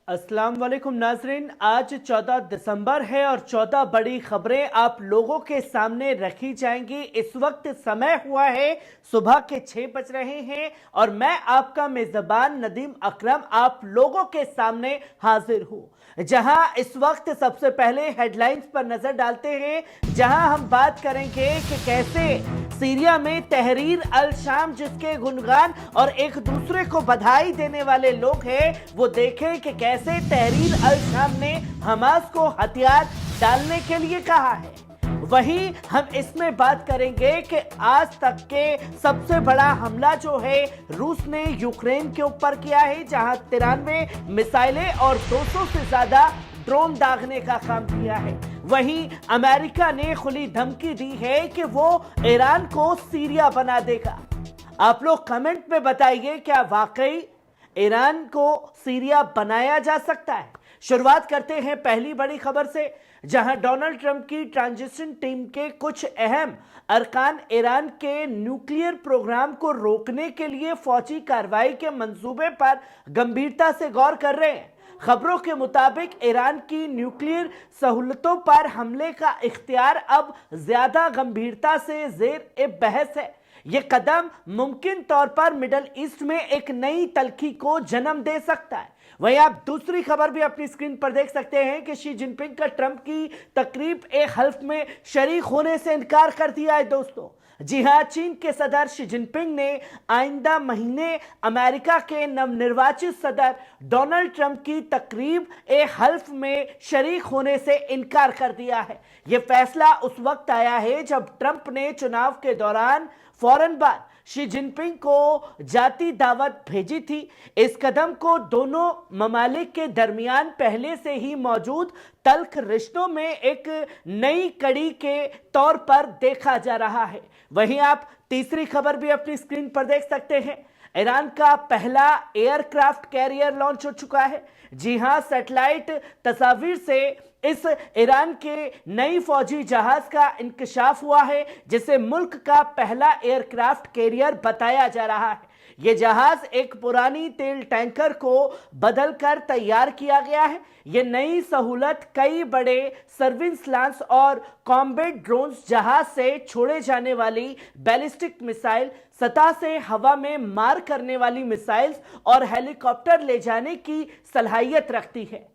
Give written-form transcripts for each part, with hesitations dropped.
अस्सलाम वालेकुम नाजरीन। आज 14 दिसंबर है और 14 बड़ी खबरें आप लोगों के सामने रखी जाएंगी। इस वक्त समय हुआ है सुबह के 6 बज रहे हैं और मैं आपका मेजबान नदीम अकरम आप लोगों के सामने हाजिर हूँ। जहां इस वक्त सबसे पहले हेडलाइंस पर नजर डालते हैं, जहां हम बात करेंगे कि कैसे सीरिया में तहरीर अल शाम जिसके गुणगान और एक दूसरे को बधाई देने वाले लोग हैं, वो देखें कि कैसे तहरीर अल शाम ने हमास को हथियार डालने के लिए कहा है। वहीं हम इसमें बात करेंगे कि आज तक के सबसे बड़ा हमला जो है रूस ने यूक्रेन के ऊपर किया है, जहां 93 मिसाइलें और 200 से ज्यादा ड्रोन दागने का काम किया है। वहीं अमेरिका ने खुली धमकी दी है कि वो ईरान को सीरिया बना देगा। आप लोग कमेंट में बताइए, क्या वाकई ईरान को सीरिया बनाया जा सकता है? शुरुआत करते हैं पहली बड़ी खबर से, जहां डोनाल्ड ट्रंप की ट्रांजिशन टीम के कुछ अहम अरकान ईरान के न्यूक्लियर प्रोग्राम को रोकने के लिए फौजी कार्रवाई के मंसूबे पर गंभीरता से गौर कर रहे हैं। खबरों के मुताबिक ईरान की न्यूक्लियर सहूलतों पर हमले का इख्तियार अब ज्यादा गंभीरता से ज़ेर बहस है। यह कदम मुमकिन तौर पर मिडल ईस्ट में एक नई तल्खी को जन्म दे सकता है। वहीं आप दूसरी खबर भी अपनी स्क्रीन पर देख सकते हैं कि शी जिनपिंग का ट्रंप की तकरीब ए हल्फ में शरीक होने से इनकार कर दिया है। दोस्तों जी हां, चीन के सदर शी जिनपिंग ने आइंदा महीने अमेरिका के नवनिर्वाचित सदर डोनाल्ड ट्रंप की तकरीब ए हल्फ में शरीक होने से इनकार कर दिया है। यह फैसला उस वक्त आया है जब ट्रंप ने चुनाव के दौरान फौरन बाद शी जिनपिंग को जाती दावत भेजी थी। इस कदम को दोनों ममालिक के दरमियान पहले से ही मौजूद तल्ख रिश्तों में एक नई कड़ी के तौर पर देखा जा रहा है। वहीं आप तीसरी खबर भी अपनी स्क्रीन पर देख सकते हैं। ईरान का पहला एयरक्राफ्ट कैरियर लॉन्च हो चुका है। जी हां, सैटेलाइट तस्वीर से इस ईरान के नई फौजी जहाज का इंकशाफ हुआ है, जिसे मुल्क का पहला एयरक्राफ्ट कैरियर बताया जा रहा है। यह जहाज एक पुरानी तेल टैंकर को बदलकर तैयार किया गया है। यह नई सहूलत कई बड़े सर्विस लॉन्च और कॉम्बैट ड्रोन्स, जहाज से छोड़े जाने वाली बैलिस्टिक मिसाइल, सतह से हवा में मार करने वाली मिसाइल्स और हेलीकॉप्टर ले जाने की सलाहियत रखती है।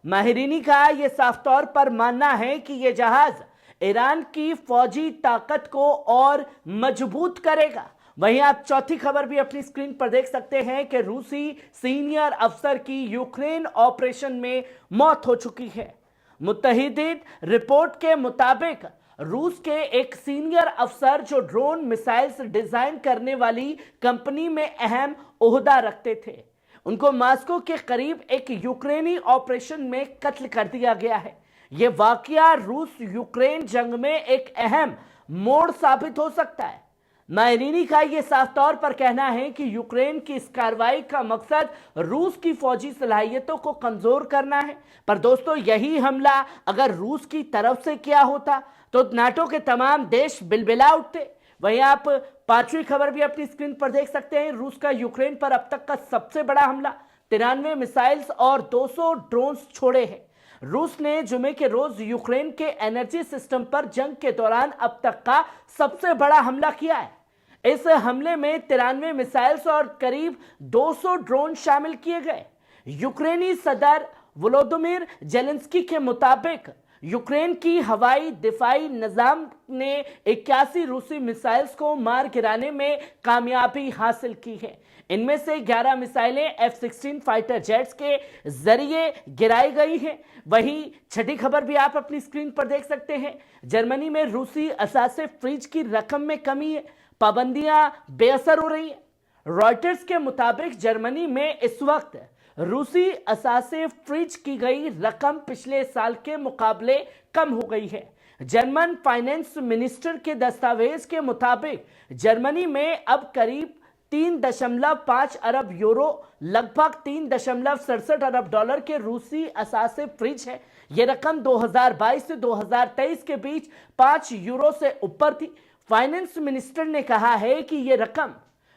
माहिरीनी का यह साफ तौर पर मानना है कि यह जहाज ईरान की फौजी ताकत को और मजबूत करेगा। वहीं आप चौथी खबर भी अपनी स्क्रीन पर देख सकते हैं कि रूसी सीनियर अफसर की यूक्रेन ऑपरेशन में मौत हो चुकी है। मुत्तहिदीन रिपोर्ट के मुताबिक रूस के एक सीनियर अफसर जो ड्रोन मिसाइल्स डिजाइन करने वाली कंपनी में अहम ओहदा रखते थे, उनको मास्को के करीब एक यूक्रेनी ऑपरेशन में कत्ल कर दिया गया है। यह वाकया रूस यूक्रेन जंग में एक अहम मोड़ साबित हो सकता है। मायरीनी का यह साफ तौर पर कहना है कि यूक्रेन की इस कार्रवाई का मकसद रूस की फौजी सलाहियतों को कमजोर करना है। पर दोस्तों, यही हमला अगर रूस की तरफ से किया होता तो नाटो के तमाम देश बिलबिला उठते। वहीं आप पांचवी खबर भी अपनी स्क्रीन पर देख सकते हैं। रूस का यूक्रेन पर अब तक का सबसे बड़ा हमला, 93 मिसाइल्स और 200 ड्रोन्स छोड़े हैं। रूस ने जुमे के रोज यूक्रेन के एनर्जी सिस्टम पर जंग के दौरान अब तक का सबसे बड़ा हमला किया है। इस हमले में 93 मिसाइल्स और करीब 200 ड्रोन शामिल किए गए। यूक्रेनी सदर वोलोदिमीर जेलेंस्की के मुताबिक यूक्रेन की हवाई दिफाई निजाम ने 81 रूसी मिसाइल्स को मार गिराने में कामयाबी हासिल की है। इनमें से 11 मिसाइलें F-16 फाइटर जेट्स के जरिए गिराई गई हैं। वहीं छठी खबर भी आप अपनी स्क्रीन पर देख सकते हैं। जर्मनी में रूसी असासे फ्रिज की रकम में कमी है, पाबंदियां बेअसर हो रही हैं। रॉयटर्स के मुताबिक जर्मनी में इस वक्त रूसी असासे फ्रिज की गई रकम पिछले साल के मुकाबले कम हो गई है। जर्मन फाइनेंस मिनिस्टर के दस्तावेज के मुताबिक जर्मनी में अब करीब 3.5 अरब यूरो, लगभग 3.67 अरब डॉलर के रूसी असासे फ्रिज है। यह रकम 2022 से 2023 के बीच 5 यूरो से ऊपर थी। फाइनेंस मिनिस्टर ने कहा है कि यह रकम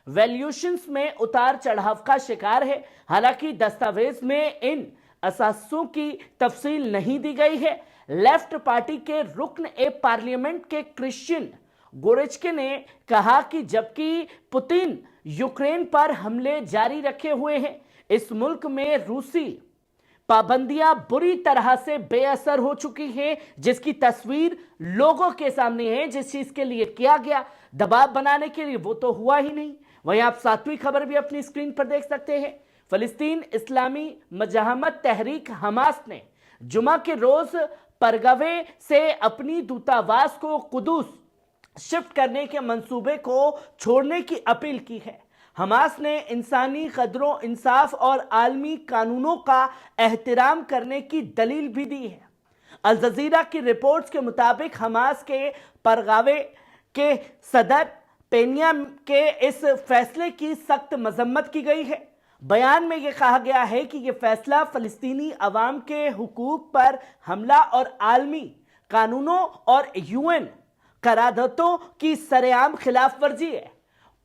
वैल्यूएशंस में उतार चढ़ाव का शिकार है। हालांकि दस्तावेज में इन असासों की तफसील नहीं दी गई है। लेफ्ट पार्टी के रुकन पार्लियामेंट के क्रिश्चियन गोरेचके ने कहा कि जबकि पुतिन यूक्रेन पर हमले जारी रखे हुए हैं, इस मुल्क में रूसी पाबंदियां बुरी तरह से बेअसर हो चुकी हैं, जिसकी तस्वीर लोगों के सामने है। जिस चीज के लिए किया गया दबाव बनाने के लिए, वो तो हुआ ही नहीं। वहीं आप सातवीं खबर भी अपनी स्क्रीन पर देख सकते हैं। फलस्तीन इस्लामी मजाहमत तहरीक हमास ने जुमा के रोज परगवे से अपनी दूतावास को कुदूस शिफ्ट करने के मंसूबे को छोड़ने की अपील की है। हमास ने इंसानी कदरों, इंसाफ और आलमी कानूनों का एहतराम करने की दलील भी दी है। अल जजीरा की रिपोर्ट्स के मुताबिक हमास के परगावे के सदर पेनिया के इस फैसले की सख्त मजम्मत की गई है। बयान में यह कहा गया है कि यह फैसला फलस्तीनी अवाम के हुकूक पर हमला और आलमी कानूनों और यूएन करारदादों की सरेआम खिलाफ वर्जी है।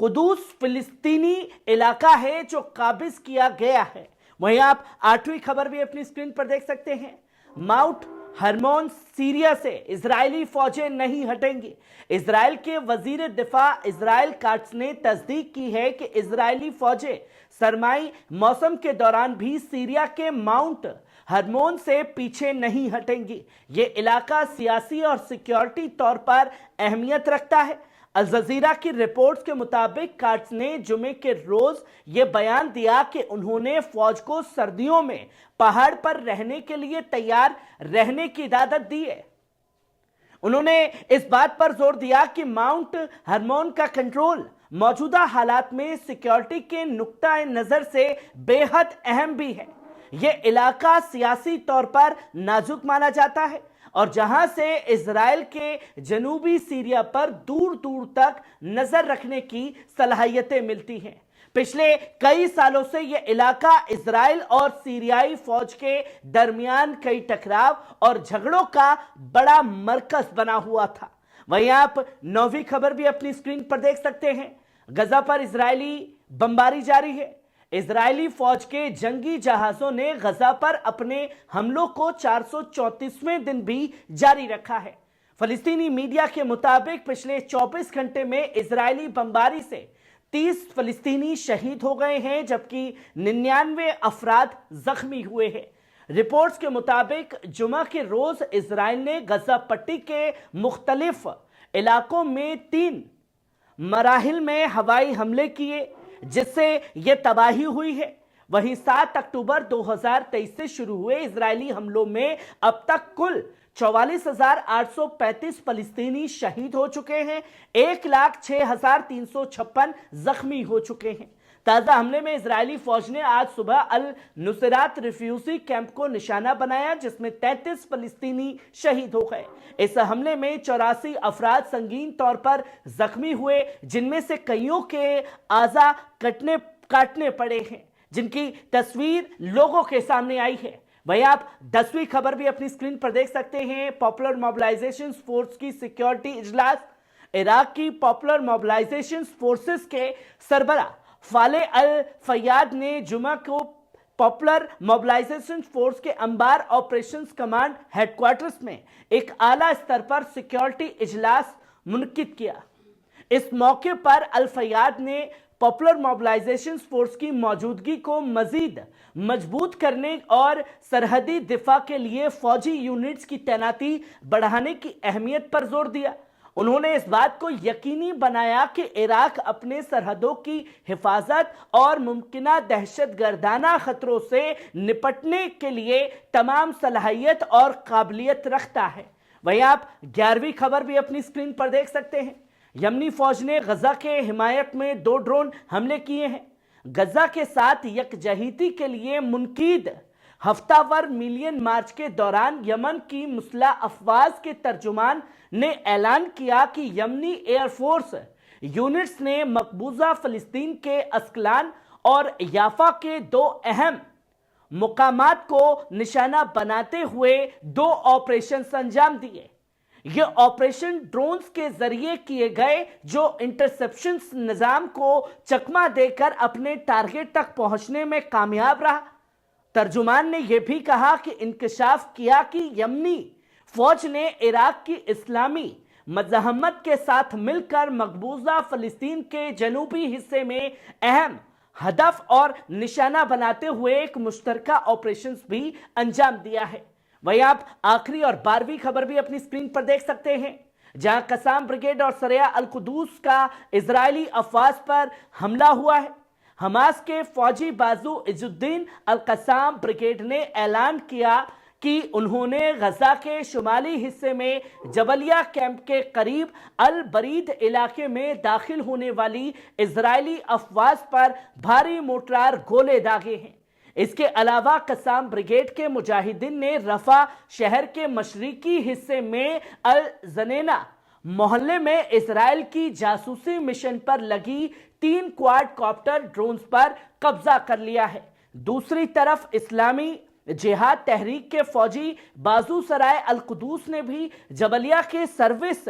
कुदूस फिलिस्तीनी इलाका है जो काबिज किया गया है। वहीं आप आठवीं खबर भी अपनी स्क्रीन पर देख सकते हैं। माउंट हरमोन सीरिया से इजरायली फौजें नहीं हटेंगी। इजराइल के वजीर दिफा इजराइल काट्स ने तस्दीक की है कि इजरायली फौजें सरमाई मौसम के दौरान भी सीरिया के माउंट हरमोन से पीछे नहीं हटेंगी। ये इलाका सियासी और सिक्योरिटी तौर पर अहमियत रखता है। अल जजीरा की रिपोर्ट्स के मुताबिक काट्स ने जुमे के रोज ये बयान दिया कि उन्होंने फौज को सर्दियों में पहाड़ पर रहने के लिए तैयार रहने की इजाजत दी है। उन्होंने इस बात पर जोर दिया कि माउंट हरमोन का कंट्रोल मौजूदा हालात में सिक्योरिटी के नुक्ता नजर से बेहद अहम भी है। यह इलाका सियासी तौर पर नाजुक माना जाता है और जहां से इजराइल के जनूबी सीरिया पर दूर दूर तक नजर रखने की सलाहियतें मिलती हैं। पिछले कई सालों से यह इलाका इजराइल और सीरियाई फौज के दरमियान कई टकराव और झगड़ों का बड़ा मरकज बना हुआ था। वहीं आप नौवीं खबर भी अपनी स्क्रीन पर देख सकते हैं। गजा पर इजरायली बमबारी जारी है। इजरायली फौज के जंगी जहाजों ने गजा पर अपने हमलों को 434वें दिन भी जारी रखा है। फलस्तीनी मीडिया के मुताबिक पिछले 24 घंटे में इजरायली बमबारी से 30 फलस्तीनी शहीद हो गए हैं, जबकि 99 अफराद जख्मी हुए हैं। रिपोर्ट्स के मुताबिक जुमा के रोज इजराइल ने गजा पट्टी के मुख्तलिफ इलाकों में 3 मराहिल में हवाई हमले किए, जिससे यह तबाही हुई है। वहीं 7 अक्टूबर 2023 से शुरू हुए इजरायली हमलों में अब तक कुल 44,835 फलस्तीनी शहीद हो चुके हैं। 1,06,356 जख्मी हो चुके हैं। ताजा हमले में इजरायली फौज ने आज सुबह अल नुसरात रिफ्यूजी कैंप को निशाना बनाया, जिसमें 33 फलस्तीनी शहीद हो गए। इस हमले में 84 अफराद संगीन तौर पर जख्मी हुए, जिनमें से कईयों के आजा काटने पड़े हैं, जिनकी तस्वीर लोगों के सामने आई है। वहीं आप 10वीं खबर भी अपनी स्क्रीन पर देख सकते हैं। पॉपुलर मोबिलाइजेशन फोर्स की सिक्योरिटी इजलास। इराक की पॉपुलर मोबिलाइजेशन फोर्सेस के सरबराह फाले अल फयाद ने जुमा को पॉपुलर मोबिलाइजेशन फोर्स के अंबार ऑपरेशंस कमांड हेडक्वार्टर्स में एक आला स्तर पर सिक्योरिटी इजलास मुनक्किद किया। इस मौके पर अल फयाद ने पॉपुलर मोबिलाइजेशन फोर्स की मौजूदगी को मजीद मजबूत करने और सरहदी दिफा के लिए फौजी यूनिट्स की तैनाती बढ़ाने की अहमियत पर जोर दिया। उन्होंने इस बात को यकीनी बनाया कि इराक अपने सरहदों की हिफाजत और मुमकिना दहशतगर्दाना खतरों से निपटने के लिए तमाम सलाहियत और काबिलियत रखता है। वहीं आप 11वीं खबर भी अपनी स्क्रीन पर देख सकते हैं। यमनी फौज ने गजा के हिमायत में 2 ड्रोन हमले किए हैं। गजा के साथ यकजहती के लिए मुनकीद हफ्तावर मिलियन मार्च के दौरान यमन की मुस्लिह अफवाज के तर्जुमान ने ऐलान किया कि यमनी एयरफोर्स यूनिट्स ने मकबूजा फिलिस्तीन के अस्कलान और याफा के 2 अहम मुकामात को निशाना बनाते हुए 2 ऑपरेशन अंजाम दिए। ये ऑपरेशन ड्रोन्स के जरिए किए गए, जो इंटरसेप्शन निजाम को चकमा देकर अपने टारगेट तक पहुंचने में कामयाब रहा। तर्जुमान ने यह भी कहा कि इंकशाफ किया कि यमनी फौज ने इराक की इस्लामी मज़ाहमत के साथ मिलकर मकबूजा फिलिस्तीन के जनूबी हिस्से में अहम हदफ और निशाना बनाते हुए एक मुश्तरका ऑपरेशन भी अंजाम दिया है। वहीं आप आखिरी और 12वीं खबर भी अपनी स्क्रीन पर देख सकते हैं, जहां कसाम ब्रिगेड और सरिया अल कुदूस का इजरायली अफवाज पर हमला हुआ है। हमास के फौजी बाजू इजुद्दीन अल कसाम ब्रिगेड ने ऐलान किया कि उन्होंने गजा के शुमाली हिस्से में जबलिया कैंप के करीब अल बरीद इलाके में दाखिल होने वाली इजरायली अफवाज पर भारी मोर्टार गोले दागे हैं। इसके अलावा कसाम ब्रिगेड के मुजाहिदीन ने रफा शहर के मशरिकी हिस्से में अल जनेना मोहल्ले में इजराइल की जासूसी मिशन पर लगी 3 क्वाडकॉप्टर ड्रोन्स पर कब्जा कर लिया है। दूसरी तरफ इस्लामी जिहाद तहरीक के फौजी बाजू सराय अल कुदूस ने भी जबलिया के सर्विस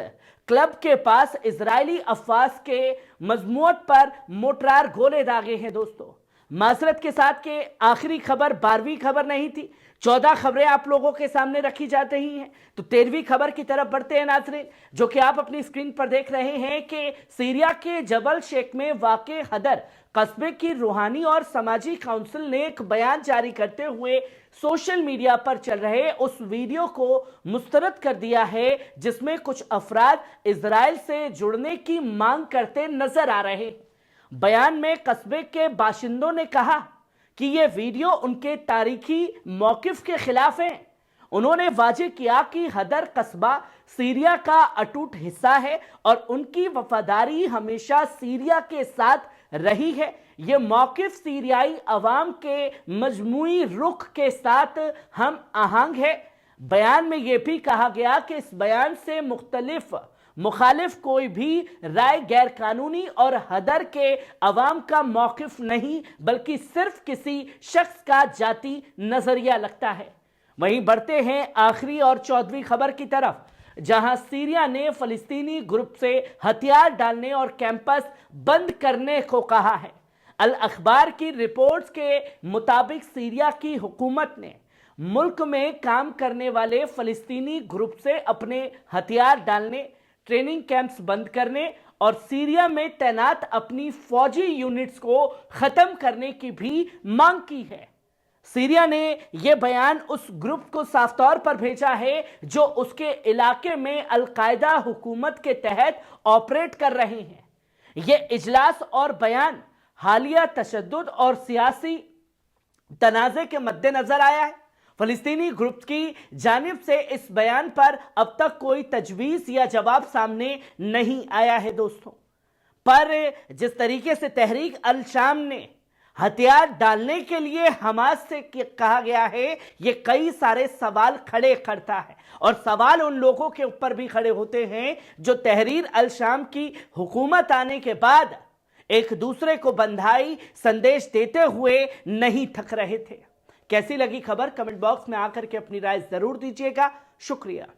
क्लब के पास इजरायली अफवाज के मजमूत पर मोर्टार गोले दागे हैं। दोस्तों, माजरत के साथ के आखिरी खबर 12वीं खबर नहीं थी, 14 खबरें आप लोगों के सामने रखी जा रही हैं। तो 13वीं खबर की तरफ बढ़ते हैं नाज़रीन, जो कि आप अपनी स्क्रीन पर देख रहे हैं कि सीरिया के जबल शेख में वाक़े हदर कस्बे की रूहानी और समाजी काउंसिल ने एक बयान जारी करते हुए सोशल मीडिया पर चल रहे उस वीडियो को मुस्तरद कर दिया है जिसमें कुछ अफराद इजराइल से जुड़ने की मांग करते नजर आ रहे। बयान में कस्बे के बाशिंदों ने कहा कि यह वीडियो उनके तारीखी मौकिफ के खिलाफ है। उन्होंने वाजे किया कि हदर कस्बा सीरिया का अटूट हिस्सा है और उनकी वफादारी हमेशा सीरिया के साथ रही है। यह मौकिफ सीरियाई अवाम के मजमूई रुख के साथ हम आहंग है। बयान में यह भी कहा गया कि इस बयान से मुखालिफ कोई भी राय गैर कानूनी और हदर के अवाम का मौकिफ नहीं, बल्कि सिर्फ किसी शख्स का जाती नजरिया लगता है। वहीं बढ़ते हैं आखिरी और 14वीं खबर की तरफ, जहां सीरिया ने फलस्तीनी ग्रुप से हथियार डालने और कैंपस बंद करने को कहा है। अल अखबार की रिपोर्ट्स के मुताबिक सीरिया की हुकूमत ने मुल्क में काम करने वाले फलस्तीनी ग्रुप से अपने हथियार डालने, ट्रेनिंग कैंप्स बंद करने और सीरिया में तैनात अपनी फौजी यूनिट्स को खत्म करने की भी मांग की है। सीरिया ने यह बयान उस ग्रुप को साफ तौर पर भेजा है जो उसके इलाके में अल-कायदा हुकूमत के तहत ऑपरेट कर रहे हैं। यह इजलास और बयान हालिया तशद्दुद और सियासी तनाज़े के मद्देनजर आया है। फलस्तीनी ग्रुप की जानिब से इस बयान पर अब तक कोई तजवीज़ या जवाब सामने नहीं आया है दोस्तों। पर जिस तरीके से तहरीक अल शाम ने हथियार डालने के लिए हमास से कहा गया है, ये कई सारे सवाल खड़े करता है और सवाल उन लोगों के ऊपर भी खड़े होते हैं जो तहरीर अल शाम की हुकूमत आने के बाद एक दूसरे को बंधाई संदेश देते हुए नहीं थक रहे थे। कैसी लगी खबर? कमेंट बॉक्स में आकर के अपनी राय जरूर दीजिएगा। शुक्रिया।